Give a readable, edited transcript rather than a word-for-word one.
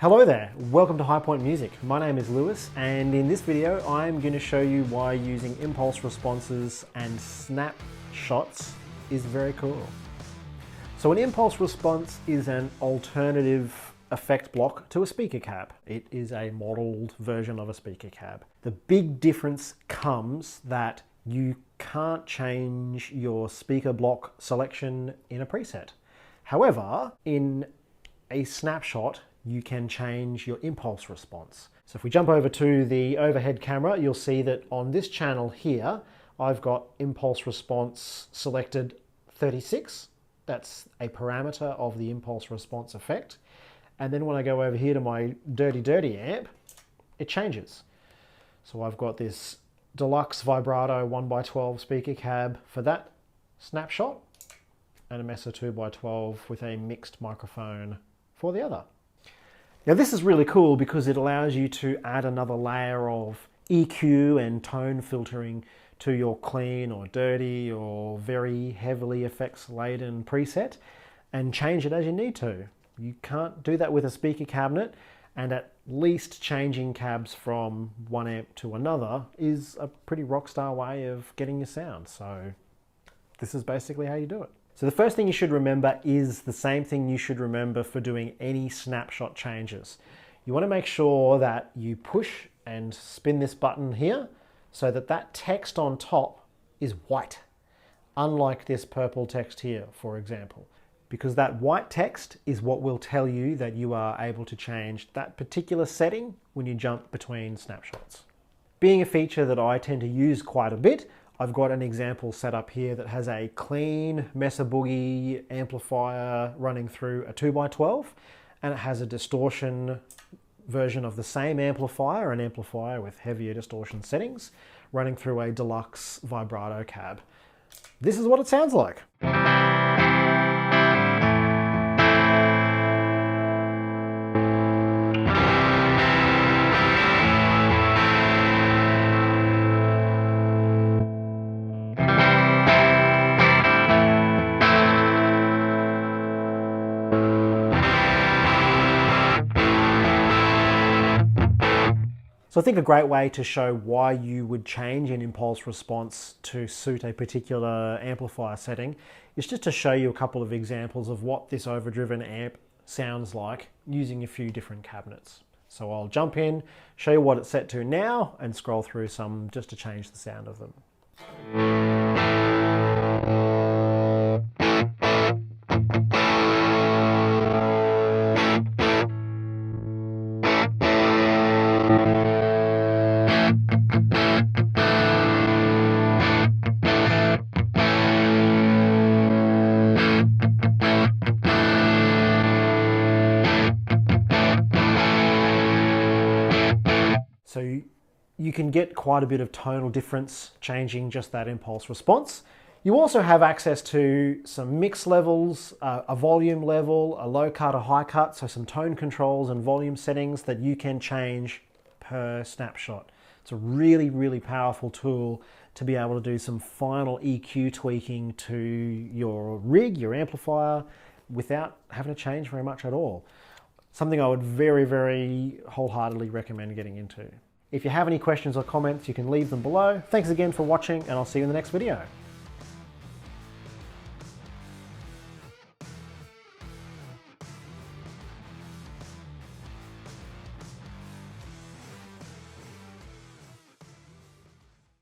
Hello there, welcome to High Point Music. My name is Lewis, and in this video I'm going to show you why using impulse responses and snapshots is very cool. So an impulse response is an alternative effect block to a speaker cab. It is a modeled version of a speaker cab. The big difference comes that you can't change your speaker block selection in a preset. However, in a snapshot, you can change your impulse response. So if we jump over to the overhead camera, you'll see that on this channel here, I've got impulse response selected 36. That's a parameter of the impulse response effect. And then when I go over here to my dirty amp, it changes. So I've got this deluxe vibrato 1x12 speaker cab for that snapshot, and a Mesa 2x12 with a mixed microphone for the other. Now this is really cool because it allows you to add another layer of EQ and tone filtering to your clean or dirty or very heavily effects laden preset and change it as you need to. You can't do that with a speaker cabinet, and at least changing cabs from one amp to another is a pretty rock star way of getting your sound. So this is basically how you do it. So the first thing you should remember is the same thing you should remember for doing any snapshot changes. You want to make sure that you push and spin this button here so that that text on top is white, unlike this purple text here, for example, because that white text is what will tell you that you are able to change that particular setting when you jump between snapshots. Being a feature that I tend to use quite a bit, I've got an example set up here that has a clean Mesa Boogie amplifier running through a 2x12, and it has a distortion version of the same amplifier, an amplifier with heavier distortion settings, running through a deluxe vibrato cab. This is what it sounds like. So I think a great way to show why you would change an impulse response to suit a particular amplifier setting is just to show you a couple of examples of what this overdriven amp sounds like using a few different cabinets. So I'll jump in, show you what it's set to now, and scroll through some just to change the sound of them. So you can get quite a bit of tonal difference changing just that impulse response. You also have access to some mix levels, a volume level, a low cut, a high cut, so some tone controls and volume settings that you can change per snapshot. It's a really, really powerful tool to be able to do some final EQ tweaking to your rig, your amplifier, without having to change very much at all. Something I would very, very wholeheartedly recommend getting into. If you have any questions or comments, you can leave them below. Thanks again for watching, and I'll see you in the next video.